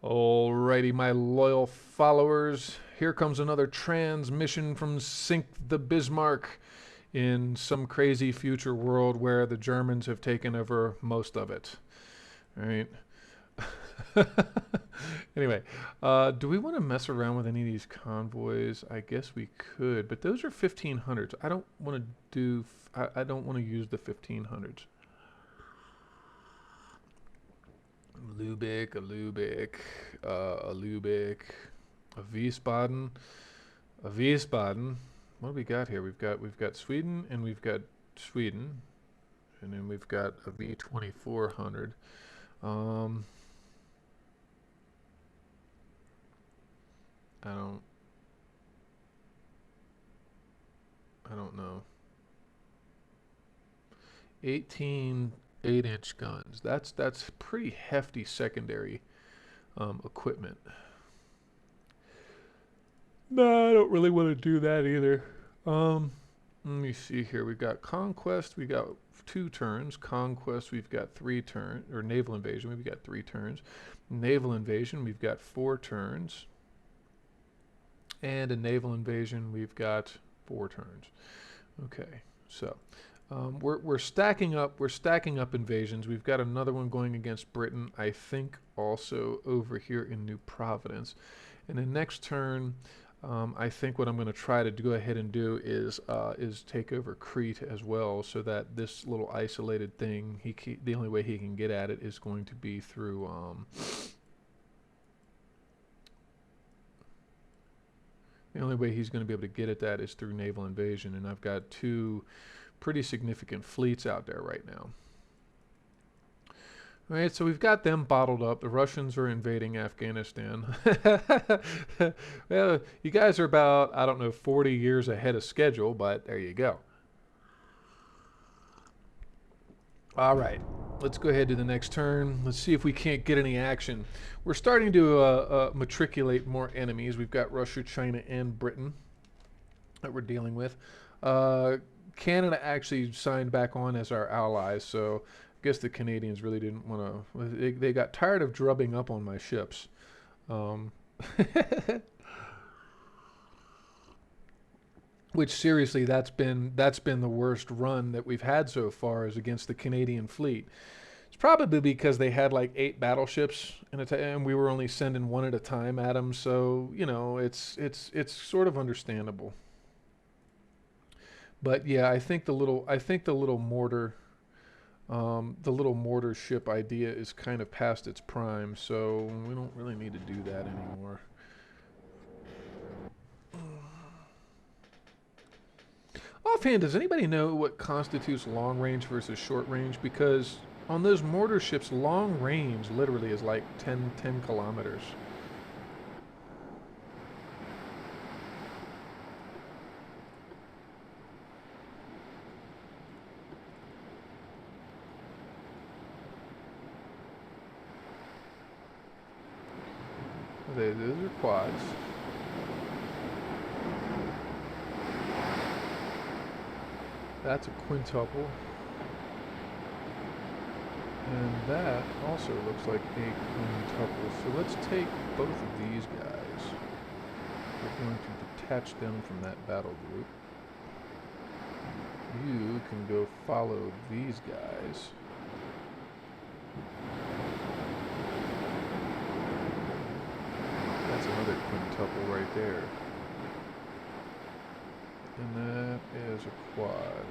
Alrighty, my loyal followers. Here comes another transmission from Sink the Bismarck in some crazy future world where the Germans have taken over most of it. All right. Anyway, do we want to mess around with any of these convoys? I guess we could, but those are 1500s. I don't want to do. I don't want to use the 1500s. Lubeck, a Lubeck, a Lubeck, a Wiesbaden, a Wiesbaden. What do we got here? We've got Sweden and we've got Sweden, and then we've got a V2400. Um, I don't I don't know. 18 8-inch guns. That's pretty hefty secondary equipment. No, I don't really want to do that either. Um, Let me see here. We've got conquest. We got 2 turns. Conquest. We've got 3 turns. Or naval invasion. We've got 3 turns. Naval invasion. We've got 4 turns. And a naval invasion. We've got 4 turns. Okay. So we're stacking up. We're stacking up invasions. We've got another one going against Britain. I think also over here in New Providence. And the next turn. I think what I'm going to try to go ahead and do is take over Crete as well, so that this little isolated thing, the only way he can get at it is going to be through. The only way he's going to be able to get at that is through naval invasion, and I've got 2 pretty significant fleets out there right now. All right, so we've got them bottled up. The Russians are invading Afghanistan. Well, you guys are about, I don't know, 40 years ahead of schedule, but there you go. All right, let's go ahead to the next turn. Let's see if we can't get any action. We're starting to matriculate more enemies. We've got Russia, China, and Britain that we're dealing with. Canada actually signed back on as our allies, so I guess the Canadians really didn't want to. They got tired of drubbing up on my ships. Which seriously, that's been the worst run that we've had so far, is against the Canadian fleet. It's probably because they had like 8 battleships and we were only sending one at a time at them. So it's sort of understandable. But yeah, I think the little mortar. The little mortar ship idea is kind of past its prime, so we don't really need to do that anymore. Offhand, does anybody know what constitutes long range versus short range? Because on those mortar ships, long range literally is like 10 kilometers. Those are quads. That's a quintuple. And that also looks like a quintuple. So let's take both of these guys. We're going to detach them from that battle group. You can go follow these guys. That's another quintuple right there. And that is a quad.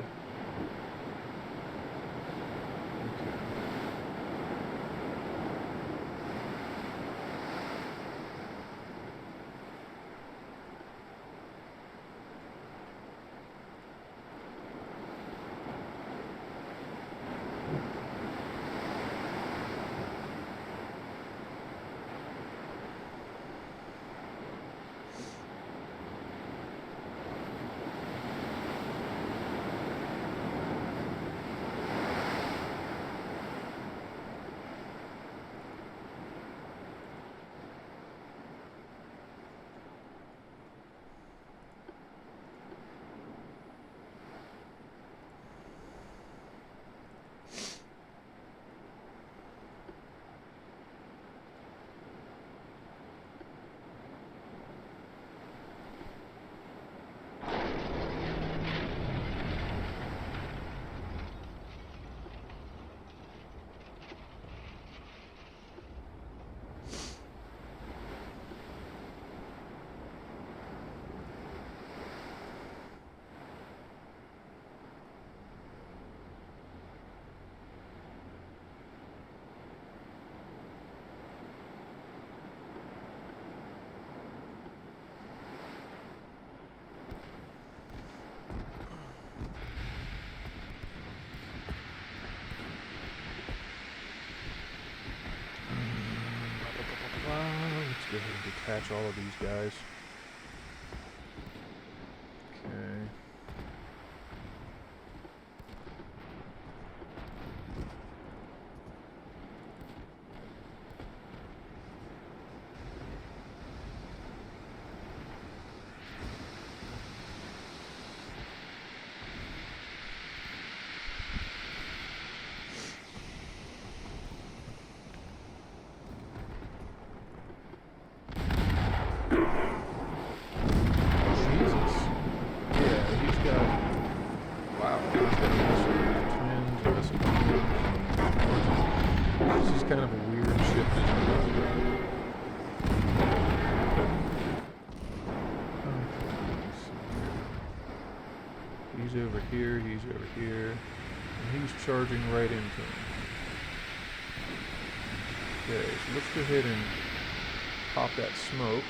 Okay. patch all of these guys. Okay. Kind of a weird ship to do. He's over here, he's over here, and he's charging right into him. Okay, so let's go ahead and pop that smoke.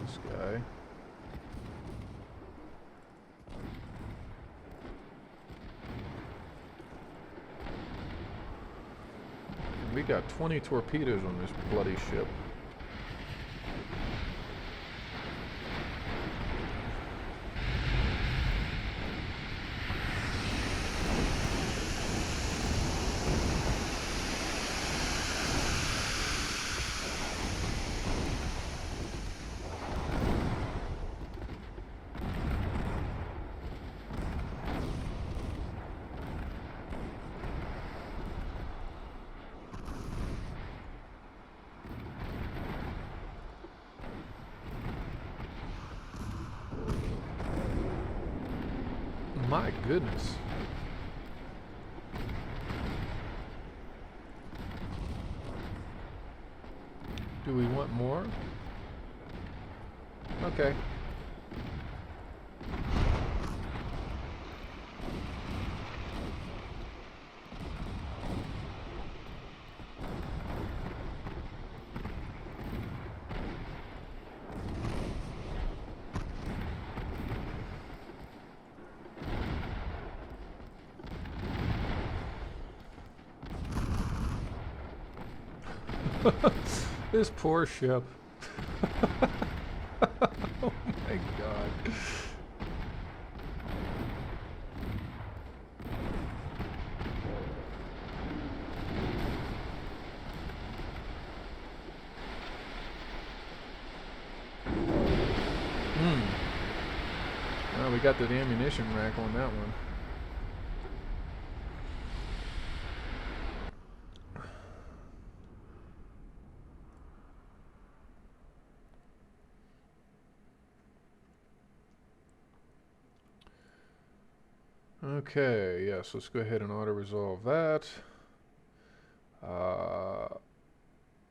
This guy. We got 20 torpedoes on this bloody ship. My goodness. Do we want more? Okay. This poor ship. Oh my god. Well, we got the ammunition rack on that one. Okay, yes, let's go ahead and auto-resolve that.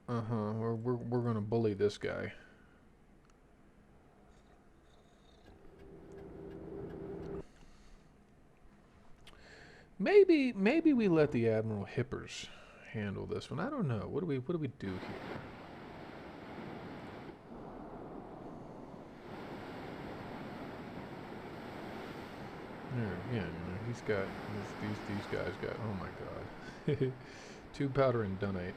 We're gonna bully this guy. Maybe we let the Admiral Hippers handle this one. I don't know. What do we do here? There, yeah, he's got these guys got. Oh my god, tube powder and dunite.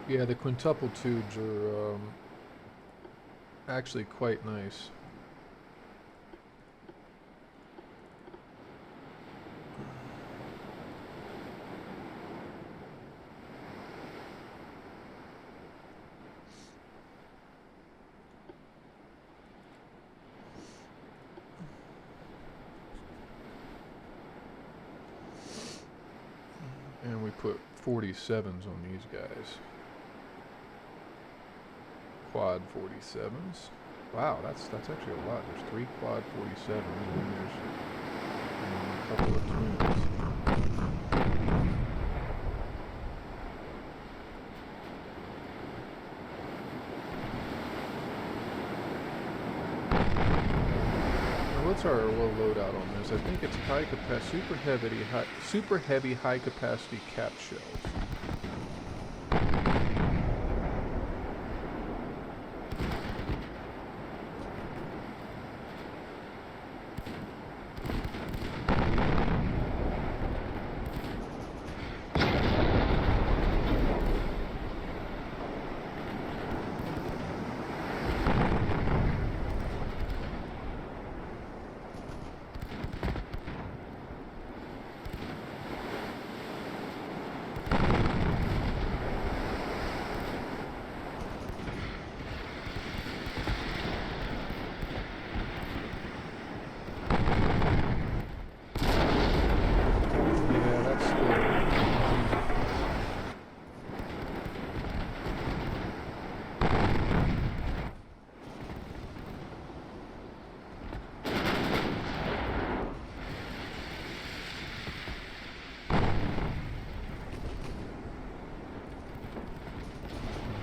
Yeah, the quintuple tubes are actually quite nice. And we put 47s on these guys. Quad 47s. Wow, that's actually a lot. There's 3 quad 47s and there's a couple of twins. what's our low loadout on this? I think it's high capacity, super heavy, high capacity cap shells.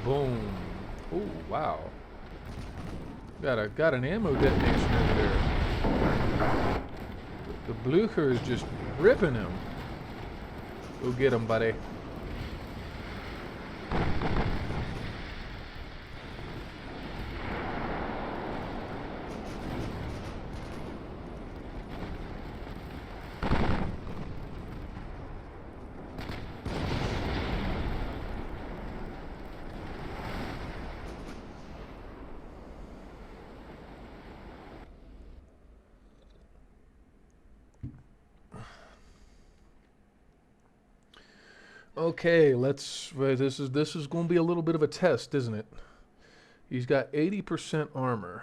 Boom. Oh, wow. Got an ammo detonation over there. The Blucher is just ripping him. Go get him, buddy. Okay, let's. This is going to be a little bit of a test, isn't it? He's got 80% armor.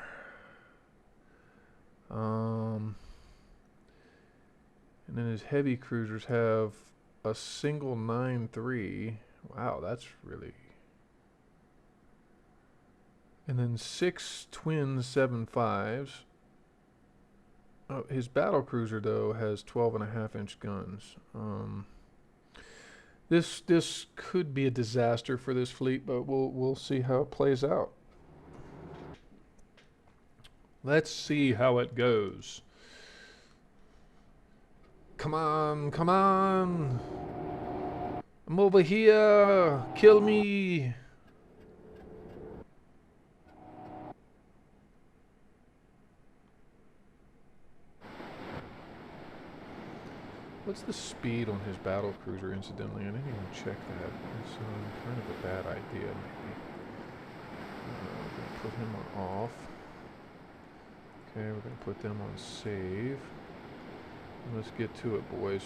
And then his heavy cruisers have a single 9.3. Wow, that's really. And then 6 twin 7.5s. Oh, his battle cruiser though has 12.5-inch guns. This could be a disaster for this fleet, but we'll see how it plays out. Let's see how it goes. Come on, come on! I'm over here! Kill me! What's the speed on his battle cruiser, incidentally? I didn't even check that. It's kind of a bad idea, maybe. We're going to put him on off. Okay, we're going to put them on save. Let's get to it, boys.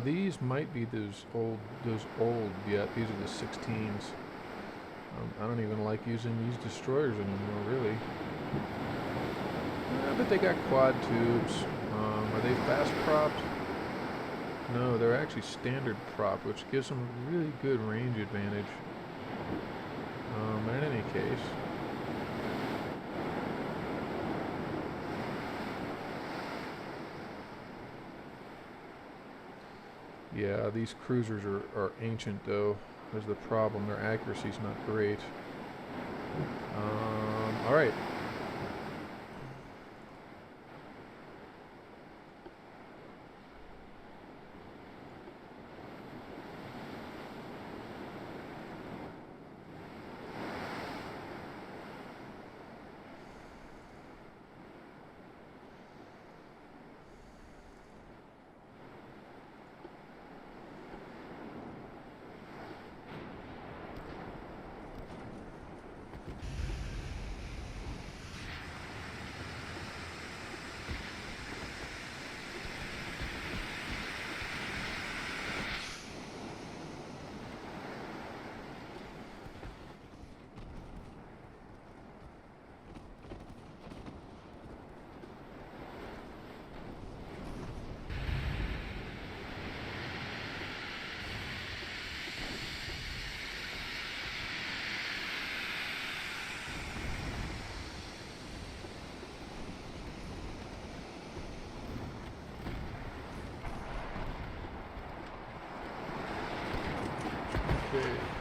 These might be those old, yeah, these are the 16s. I don't even like using these destroyers anymore, really. But they got quad tubes. Are they fast propped? No, they're actually standard propped, which gives them a really good range advantage. But in any case. Yeah, these cruisers are ancient, though. There's the problem. Their accuracy's not great. All right.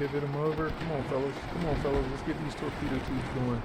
pivot them over. Come on, fellas. Come on, fellas. Let's get these torpedo tubes going.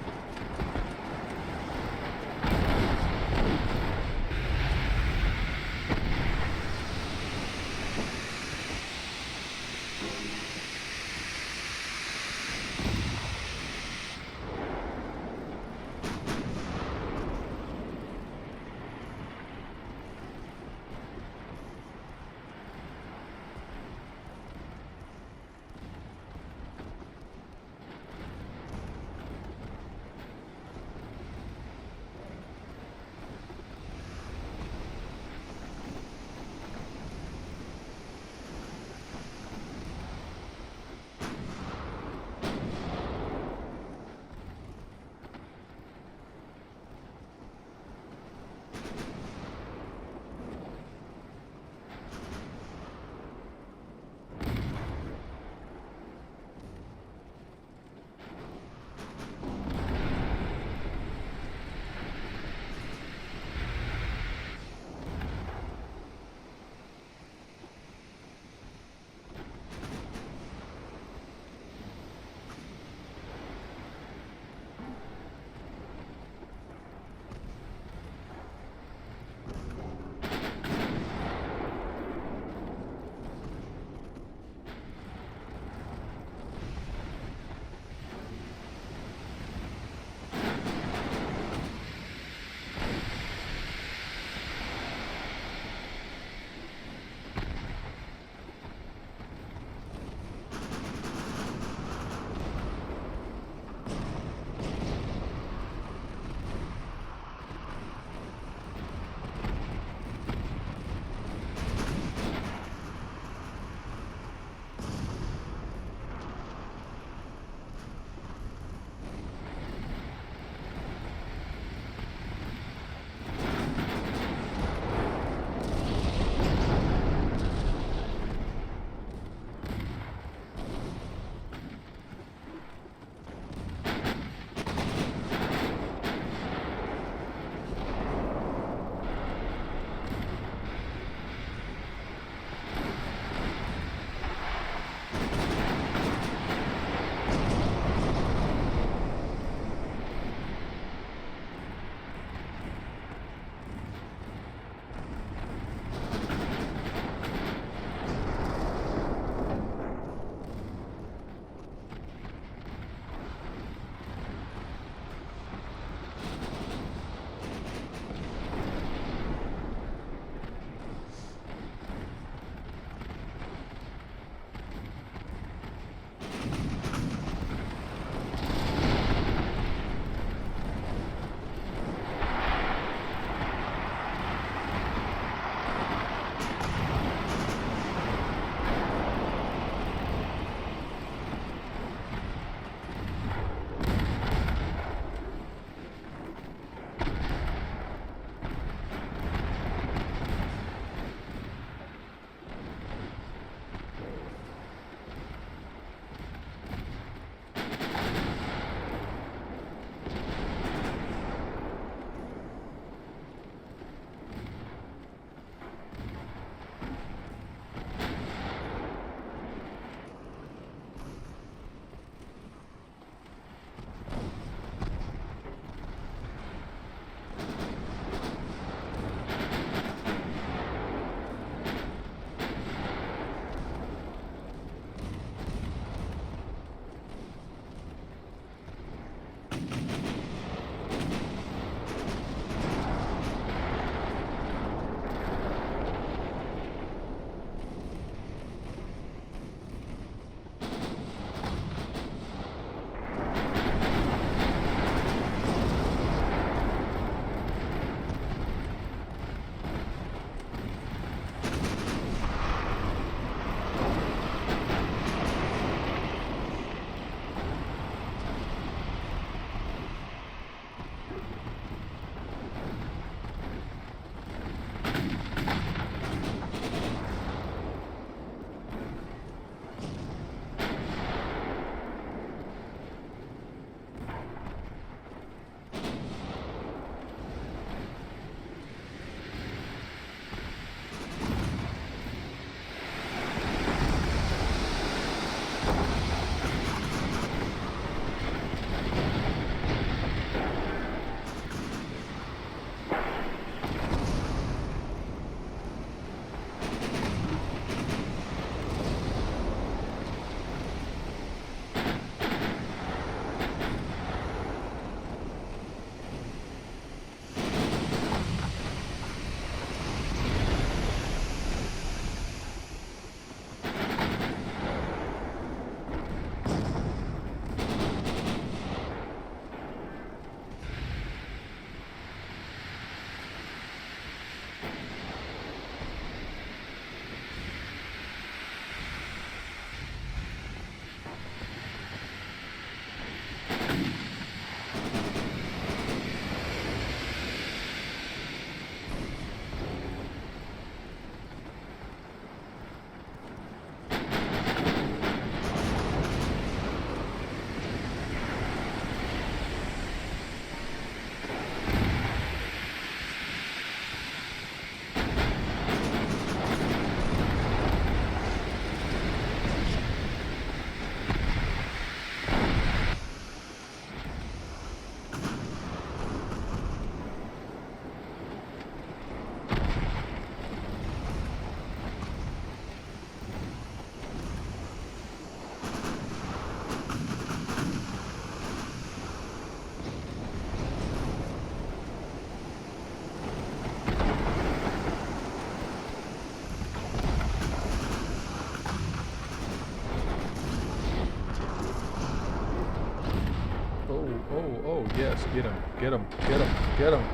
Oh, oh, oh, yes, get him, get him, get him, get him.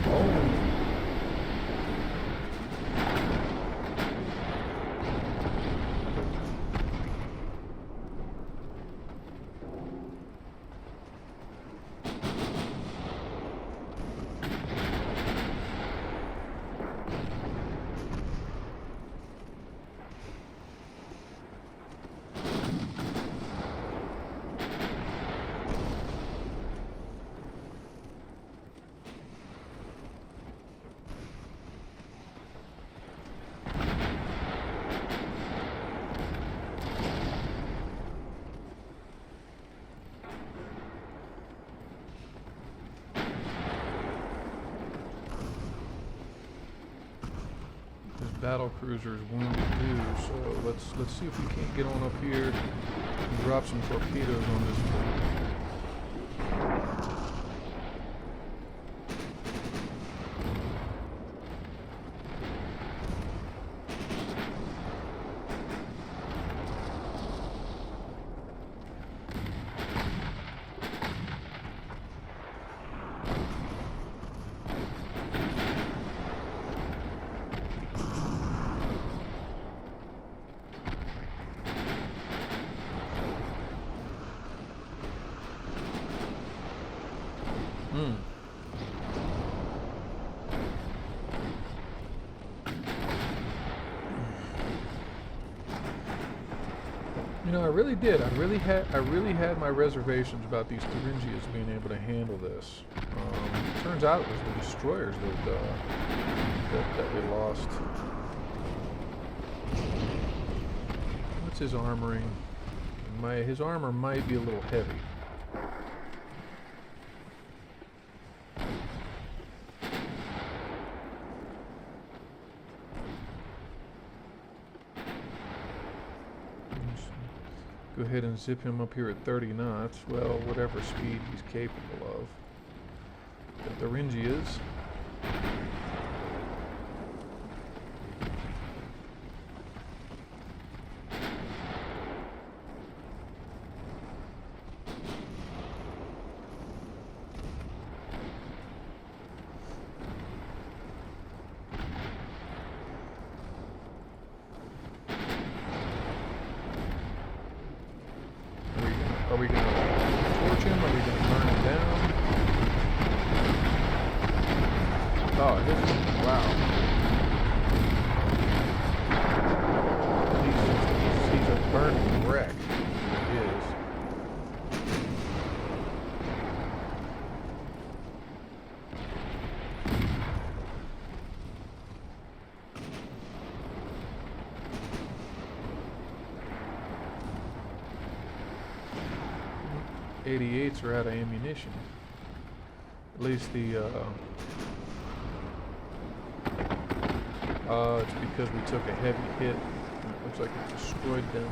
Oh. Battle cruiser is wounded too, so let's see if we can't get on up here and drop some torpedoes on this fleet. You know, I really did. I really had my reservations about these Thuringians being able to handle this. Turns out it was the destroyers that we lost. What's his armoring? His armor might be a little heavy. Go ahead and zip him up here at 30 knots. Well, whatever speed he's capable of. But the Thuringians. Are we going to torch him? Are we going to burn him down? Oh, wow. He's a burning wreck. He is. .88s are out of ammunition. At least the it's because we took a heavy hit. It looks like it destroyed them.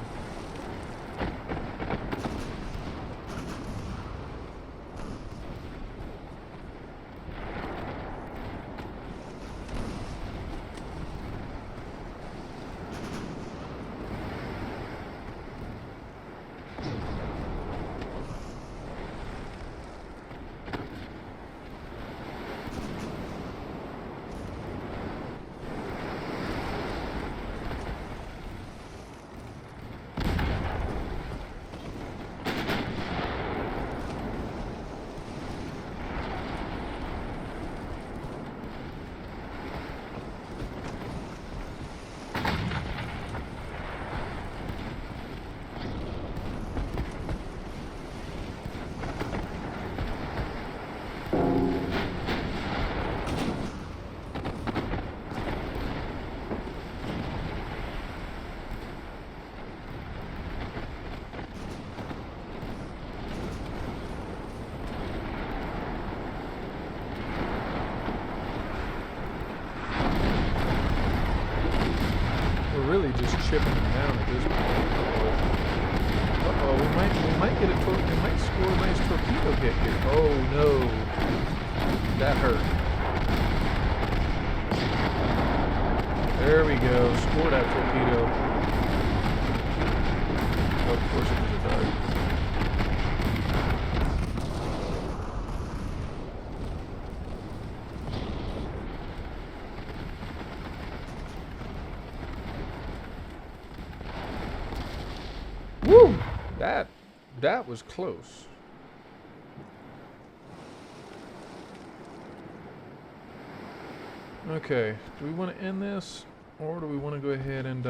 Really just chipping them down at this point. Uh-oh, we might get we might score a nice torpedo hit here. Oh no, that hurt. There we go, score that torpedo. Oh, of course it was a dart. Woo! That was close. Okay, do we want to end this, or do we want to go ahead and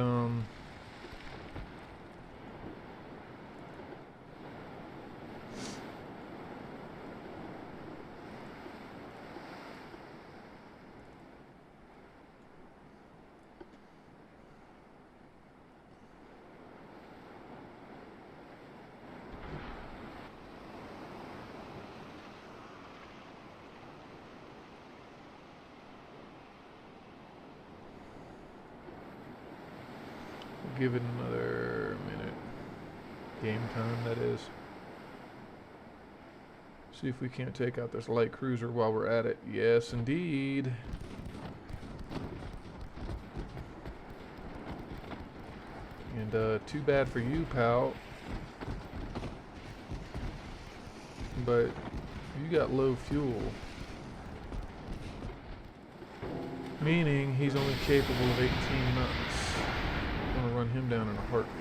give it another minute? Game time, that is. See if we can't take out this light cruiser while we're at it. Yes, indeed. And too bad for you, pal. But you got low fuel. Meaning he's only capable of 18 knots. I'm gonna run him down in a heartbeat.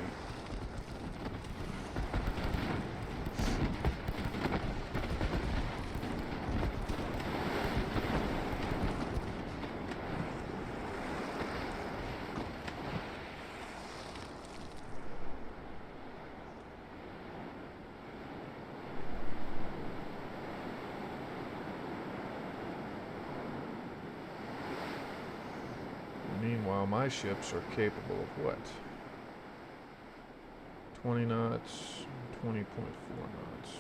Meanwhile, my ships are capable of what? 20 knots, 20.4 knots.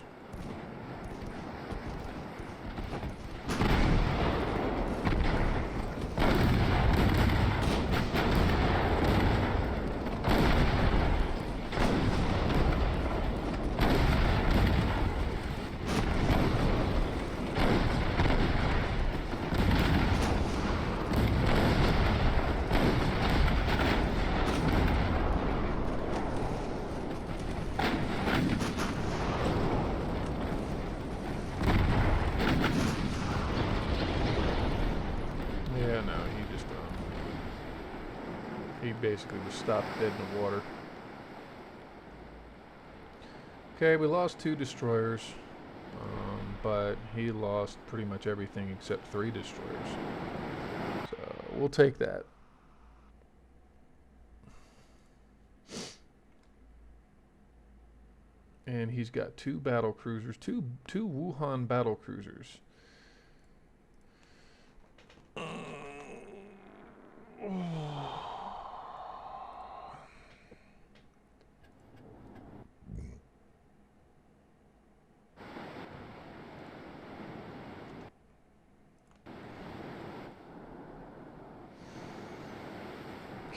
Yeah, no, he just, he basically was stopped dead in the water. Okay, we lost 2 destroyers, but he lost pretty much everything except 3 destroyers. So, we'll take that. And he's got 2 battle cruisers, two Wuhan battle cruisers.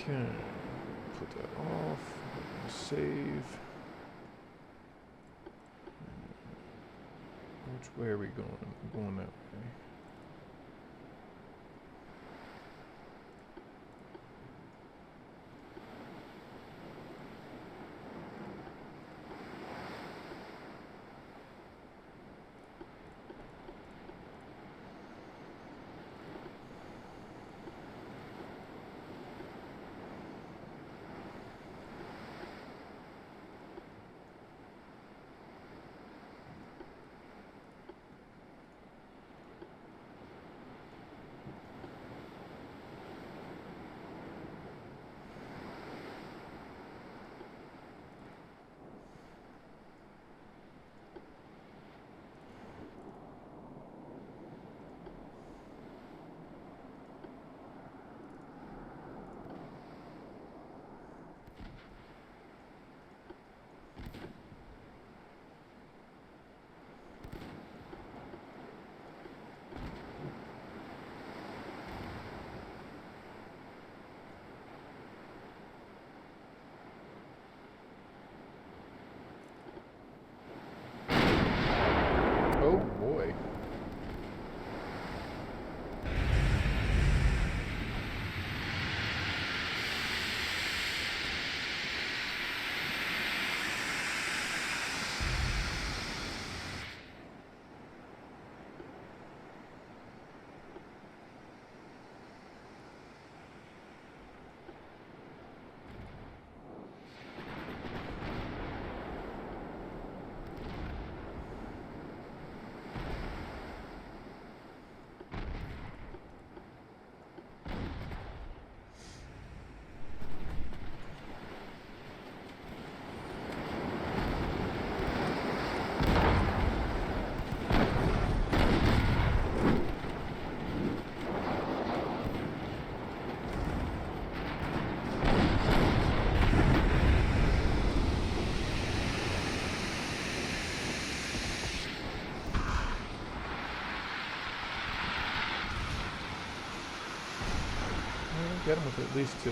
Okay, put that off. Save. Which way are we going? We're going that way. Get him with at least 2.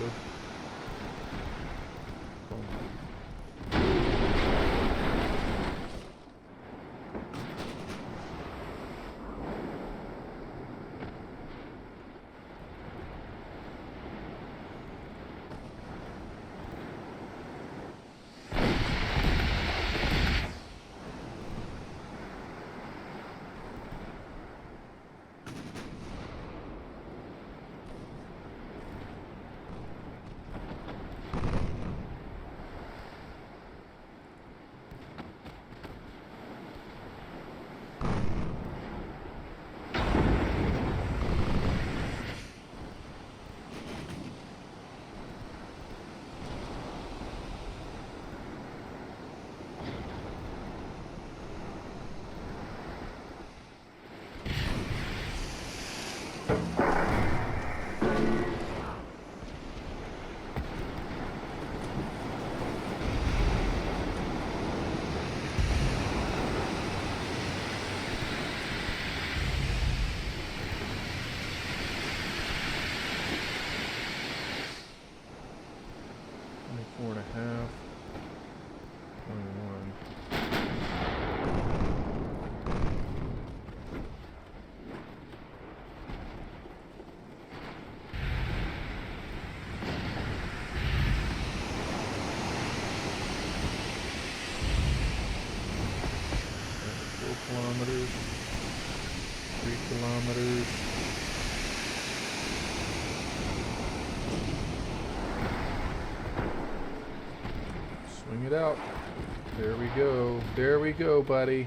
Kilometers, 3 kilometers. Swing it out. There we go. There we go, buddy.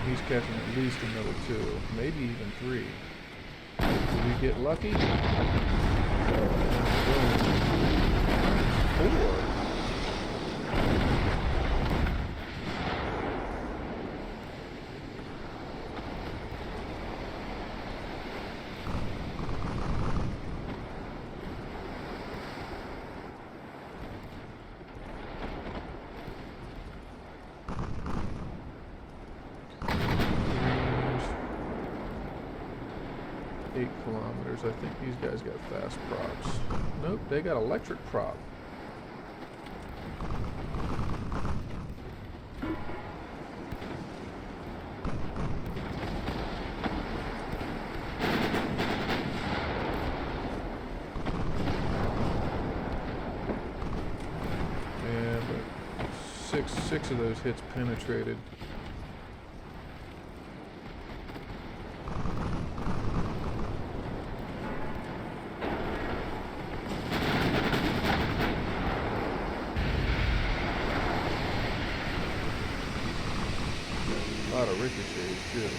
He's catching at least another 2, maybe even 3. Did we get lucky? 4. Kilometers. I think these guys got fast props. Nope, they got electric prop. Yeah, but six of those hits penetrated. A lot of ricochets too.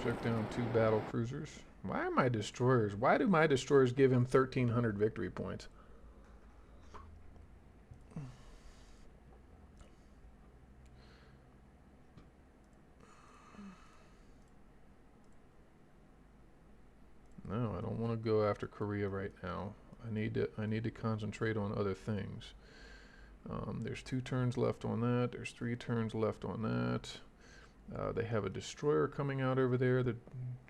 Took down 2 battle cruisers. Why are my destroyers? Why do my destroyers give him 1,300 victory points? No, I don't want to go after Korea right now. I need to concentrate on other things. There's 2 turns left on that. There's 3 turns left on that. They have a destroyer coming out over there. The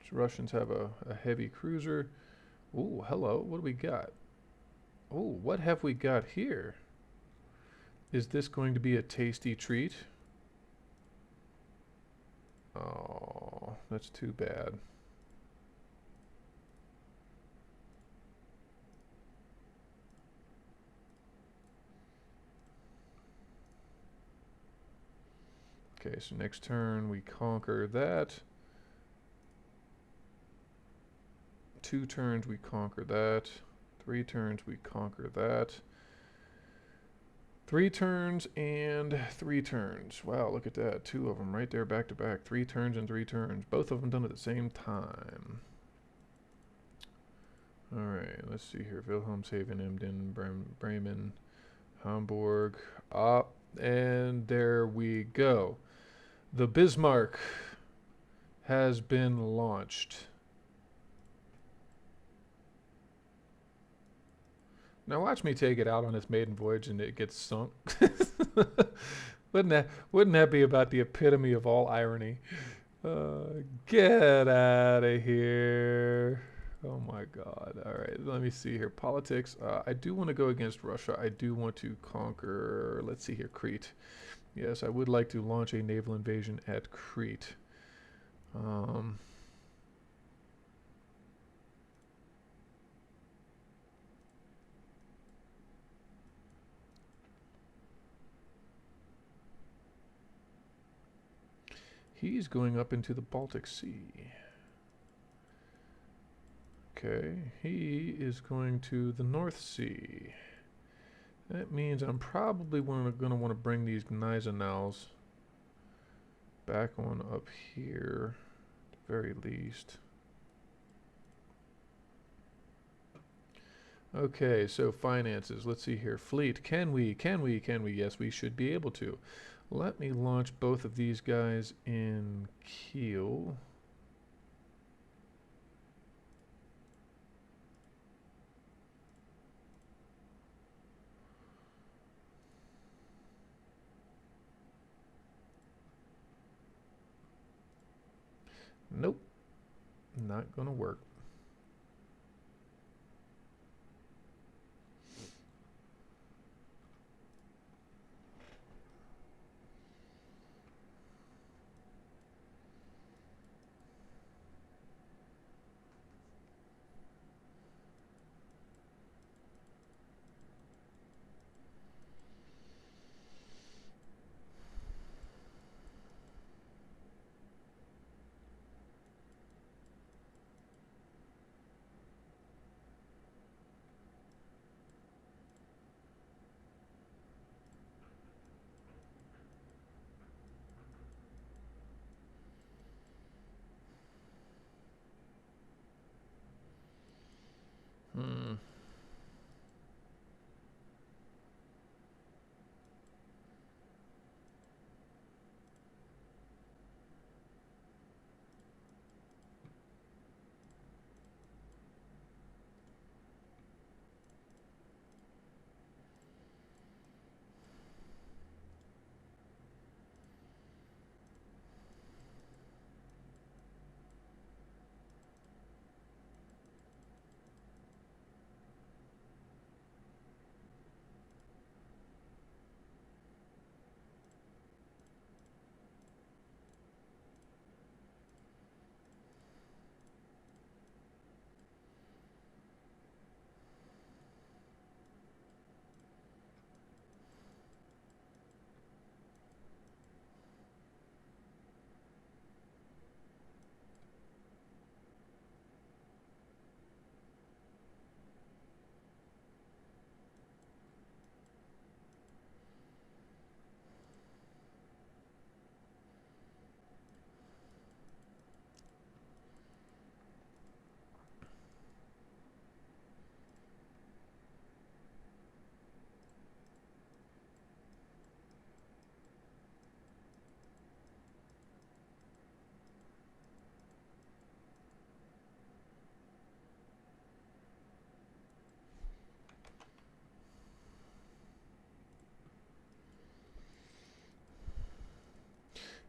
Russians have a heavy cruiser. Ooh, hello. What do we got? Oh, what have we got here? Is this going to be a tasty treat? Oh, that's too bad. Okay, so next turn we conquer that. 2 turns we conquer that. 3 turns we conquer that. 3 turns and 3 turns. Wow, look at that. 2 of them right there back to back. 3 turns and 3 turns. Both of them done at the same time. Alright, let's see here. Wilhelmshaven, Emden, Bremen, Hamburg. And there we go. The Bismarck has been launched. Now watch me take it out on its maiden voyage and it gets sunk. Wouldn't that be about the epitome of all irony? Get out of here. Oh my god. Alright, let me see here. Politics. I do want to go against Russia. I do want to conquer, let's see here, Crete. Yes, I would like to launch a naval invasion at Crete. He's going up into the Baltic Sea. Okay, he is going to the North Sea. That means I'm probably going to want to bring these Gneisenau's back on up here, at the very least. Okay, so finances. Let's see here. Fleet. Can we? Yes, we should be able to. Let me launch both of these guys in Kiel. Nope. Not gonna work.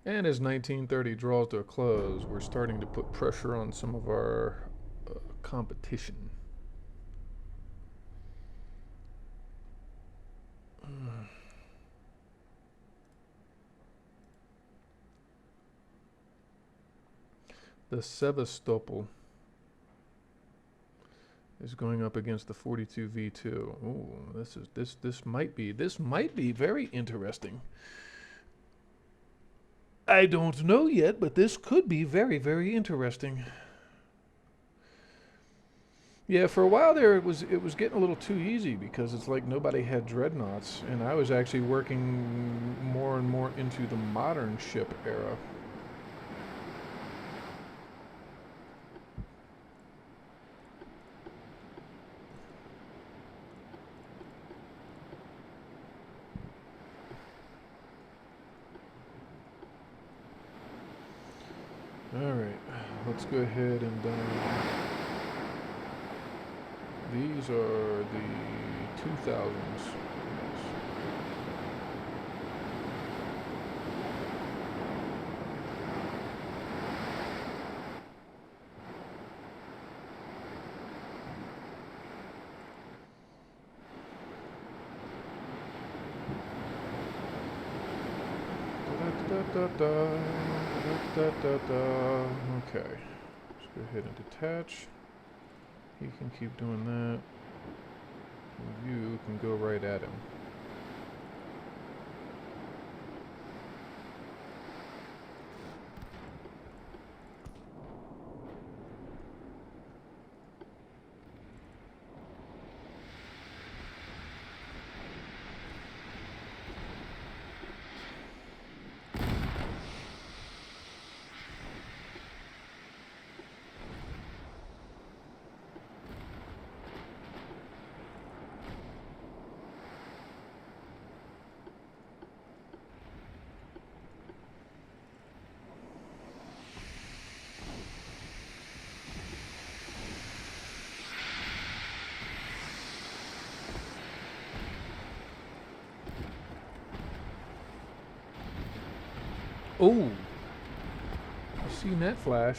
And as 1930 draws to a close, we're starting to put pressure on some of our competition. The Sevastopol is going up against the 42 V2. Ooh, this might be very interesting. I don't know yet, but this could be very, very interesting. Yeah, for a while there, it was getting a little too easy because it's like nobody had dreadnoughts, and I was actually working more and more into the modern ship era. All right, let's go ahead and these are the 2000s. Okay, let's go ahead and detach. He can keep doing that. You can go right at him. Oh, I've seen that flash.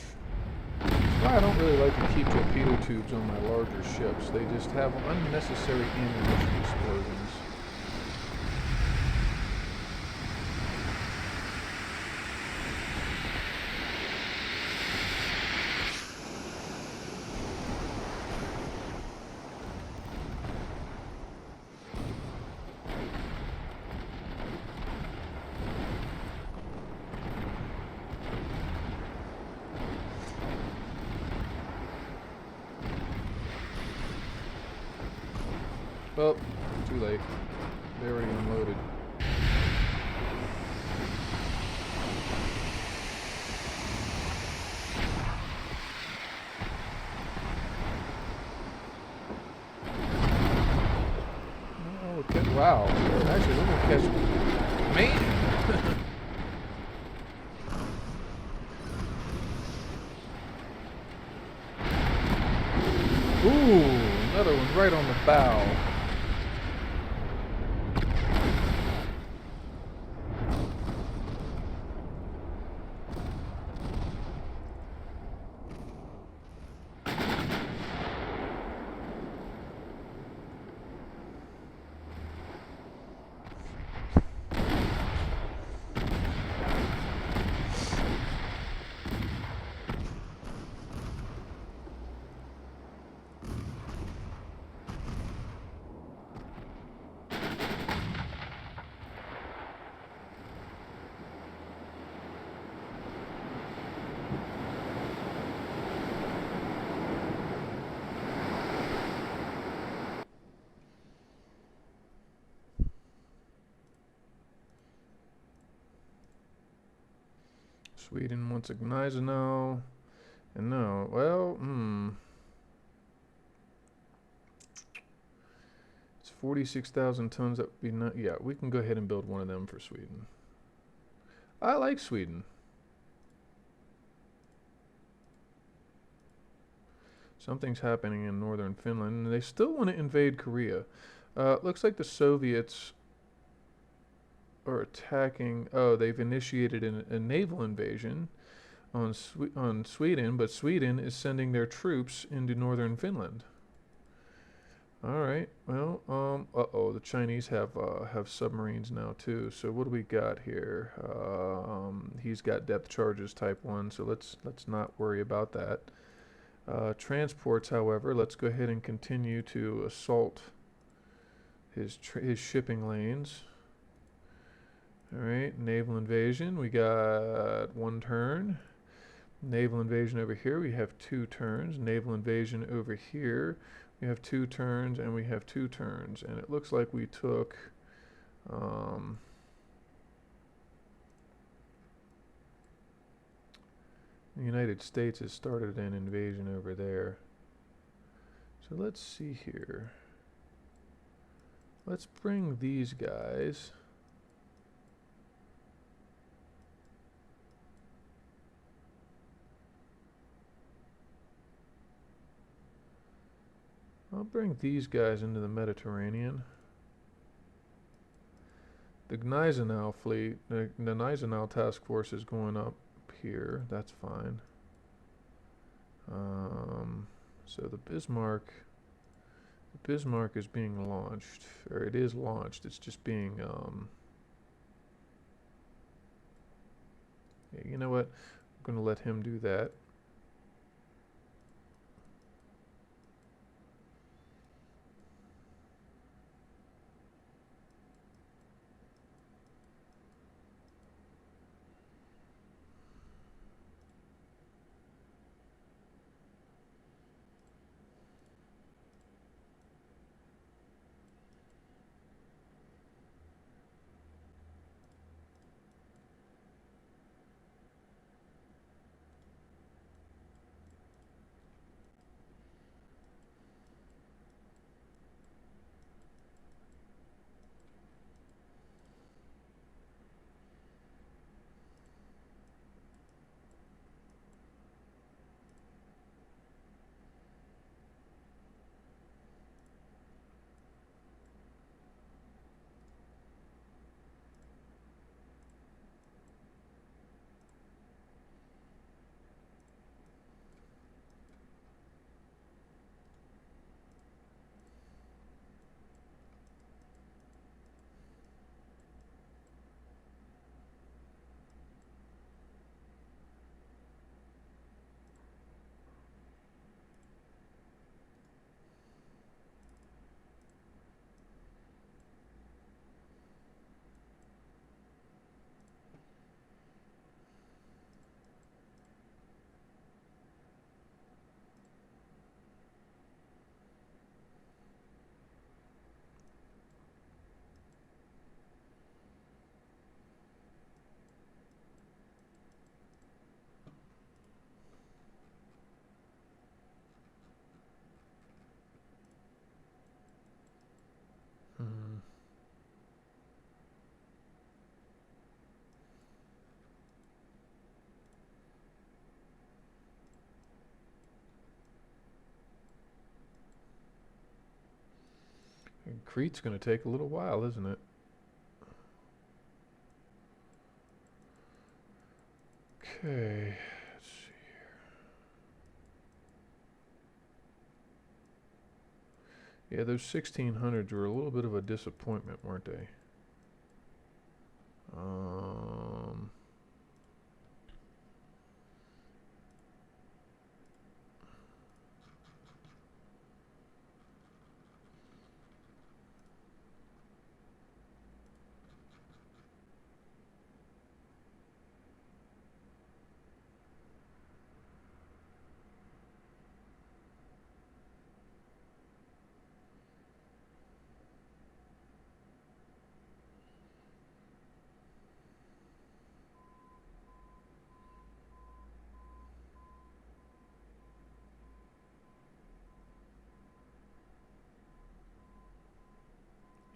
That's why I don't really like to keep torpedo tubes on my larger ships. They just have unnecessary ammunition explosions. Oh, too late. They already unloaded. Oh, okay. Wow. Actually, we're gonna catch. Man! Ooh, another one right on the bow. Sweden wants a Gneisenau. And no, well, it's 46,000 tons. That would be not. Yeah, we can go ahead and build one of them for Sweden. I like Sweden. Something's happening in northern Finland, and they still want to invade Korea. Looks like the Soviets are attacking. Oh, they've initiated a naval invasion on Sweden, but Sweden is sending their troops into northern Finland. All right. Well, uh-oh, the Chinese have submarines now too. So what do we got here? He's got depth charges type 1, so let's not worry about that. Transports, however, let's go ahead and continue to assault his shipping lanes. All right, naval invasion. We got 1 turn. Naval invasion over here. We have 2 turns. Naval invasion over here. We have 2 turns, and we have 2 turns. And it looks like we took... the United States has started an invasion over there. So let's see here. Let's bring these guys. I'll bring these guys into the Mediterranean. The Gneisenau fleet, the Gneisenau task force is going up here. That's fine. So the Bismarck is being launched, or it is launched. It's just being, yeah, you know what? I'm going to let him do that. Hmm. Crete's going to take a little while, isn't it? Okay. Let's see. Yeah, those 1600s were a little bit of a disappointment, weren't they? Um,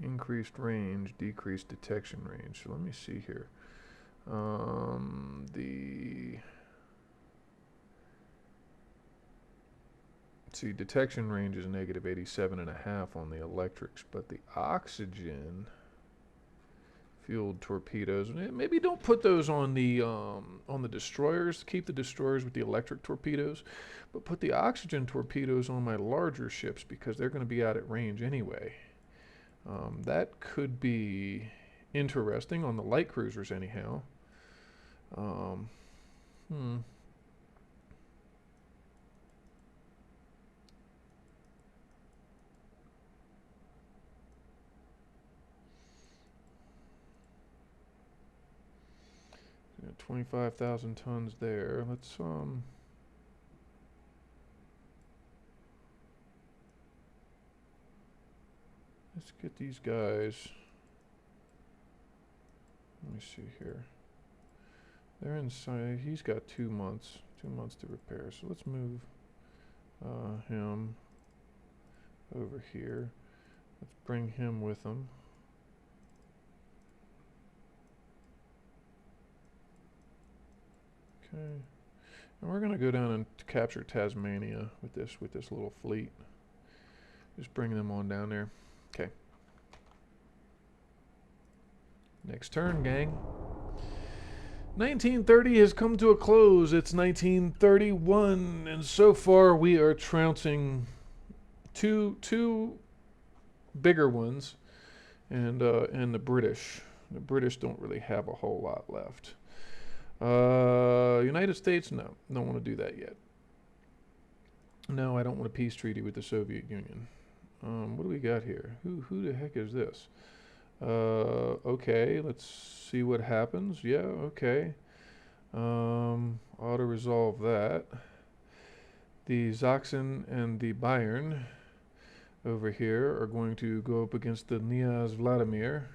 increased range, decreased detection range. So let me see here. The see, detection range is -87.5 on the electrics, but the oxygen fueled torpedoes. Maybe don't put those on the destroyers. Keep the destroyers with the electric torpedoes, but put the oxygen torpedoes on my larger ships because they're going to be out at range anyway. That could be interesting on the light cruisers anyhow. Hmm. 25,000 tons there. Let's get these guys. Let me see here. They're inside. He's got 2 months. 2 months to repair. So let's move him over here. Let's bring him with him. Okay. And we're gonna go down and capture Tasmania with this little fleet. Just bring them on down there. Okay. Next turn, gang. 1930 has come to a close. It's 1931, and so far we are trouncing two bigger ones, and the British. The British don't really have a whole lot left. United States, no, don't want to do that yet. No, I don't want a peace treaty with the Soviet Union. What do we got here? Who the heck is this? Okay, let's see what happens. Yeah, okay. Auto resolve that. The Zaxen and the Bayern over here are going to go up against the Knyaz Vladimir.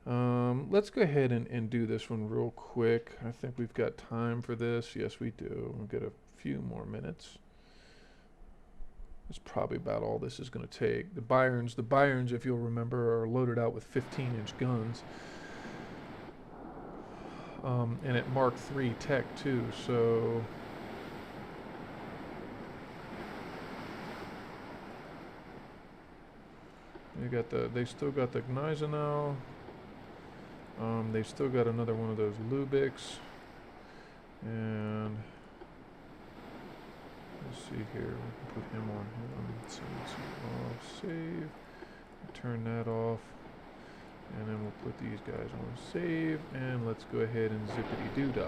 Let's go ahead and do this one real quick. I think we've got time for this. Yes, we do. We've got a few more minutes. That's probably about all this is going to take. The Bayerns, if you'll remember, are loaded out with 15-inch guns. And at Mark III tech too, so... They still got the Gneisenau. They've still got another one of those Lubiks. And... let's see here, we can put him on him. Off, save, turn that off, and then we'll put these guys on save, and let's go ahead and zippity doo dah.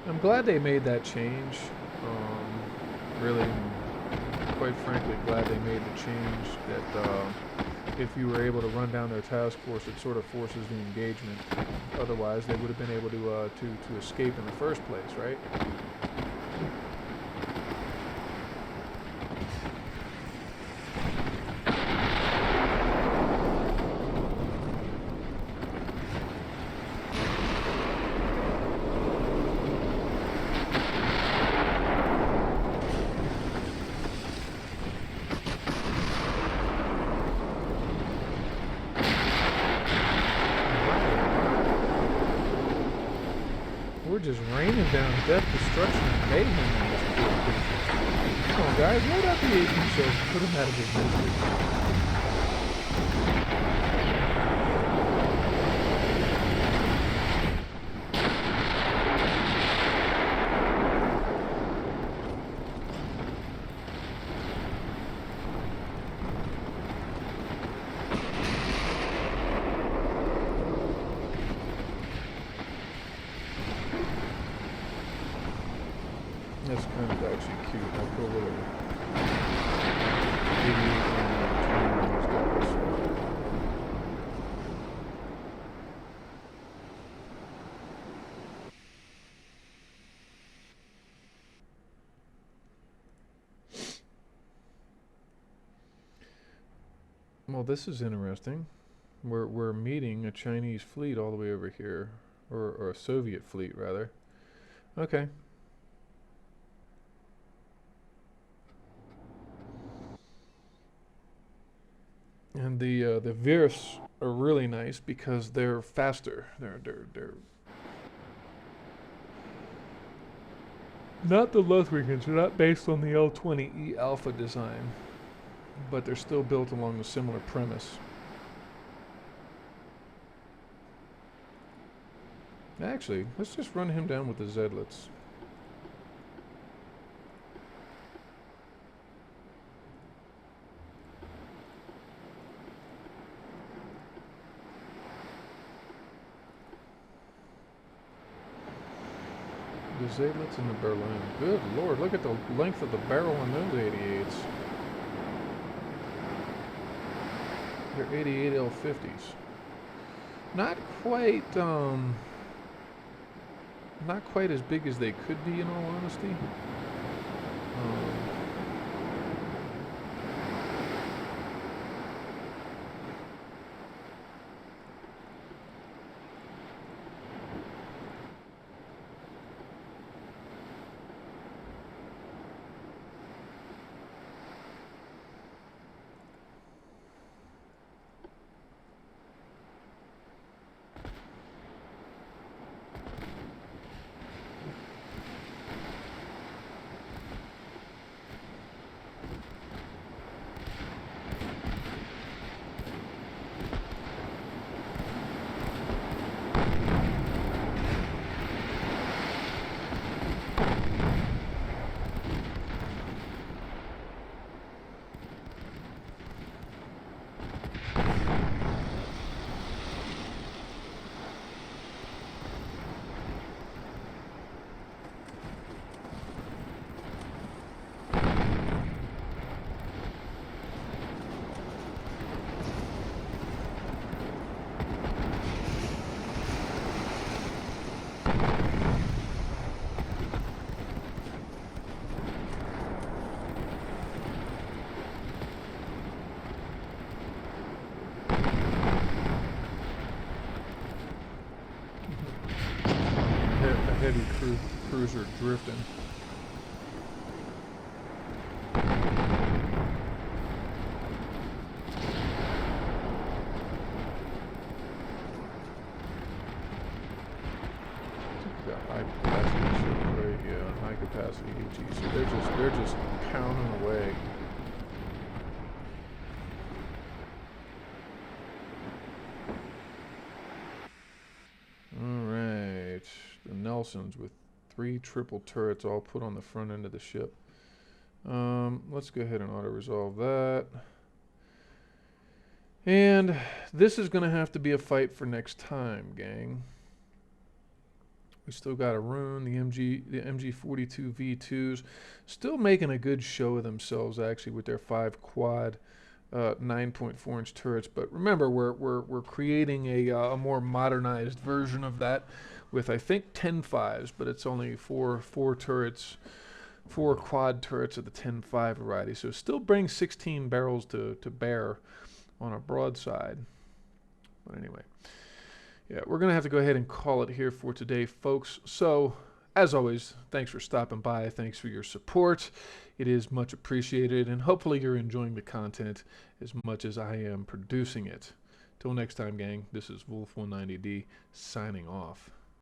I'm glad they made that change. Really, quite frankly, glad they made the change that if you were able to run down their task force, it sort of forces the engagement. Otherwise, they would have been able to escape in the first place, right? We're just raining down death, destruction, and mayhem on this poor creature. Come on, guys, load out the AP shells and put him out of his misery. That's kind of actually cute. I'll put a little idiot and these guys. Well, this is interesting. We're meeting a Chinese fleet all the way over here, or a Soviet fleet rather. Okay. And the Virs are really nice because they're faster. They're not the Lothrigans. They're not based on the L20E Alpha design, but they're still built along a similar premise. Actually, let's just run him down with the Zedlets. The Zedlets and the Berlin. Good lord, look at the length of the barrel on those 88s. They're 88 L50s. Not quite, not quite as big as they could be, in all honesty. Heavy cruiser drifting. High capacity ship, right? Yeah, high capacity HE. So they're just pounding away. All right, the Nelsons with 3 triple turrets all put on the front end of the ship. Let's go ahead and auto-resolve that. And this is going to have to be a fight for next time, gang. We still got a Rune, the MG42 V2s, still making a good show of themselves actually with their 5 quad 9.4-inch turrets. But remember, we're creating a more modernized version of that with I think 10 5s, but it's only four turrets, 4 quad turrets of the 10-5 variety. So it still brings 16 barrels to bear on a broadside. But anyway. Yeah, we're going to have to go ahead and call it here for today, folks. So, as always, thanks for stopping by. Thanks for your support. It is much appreciated, and hopefully you're enjoying the content as much as I am producing it. Till next time, gang, this is Wolf190D signing off.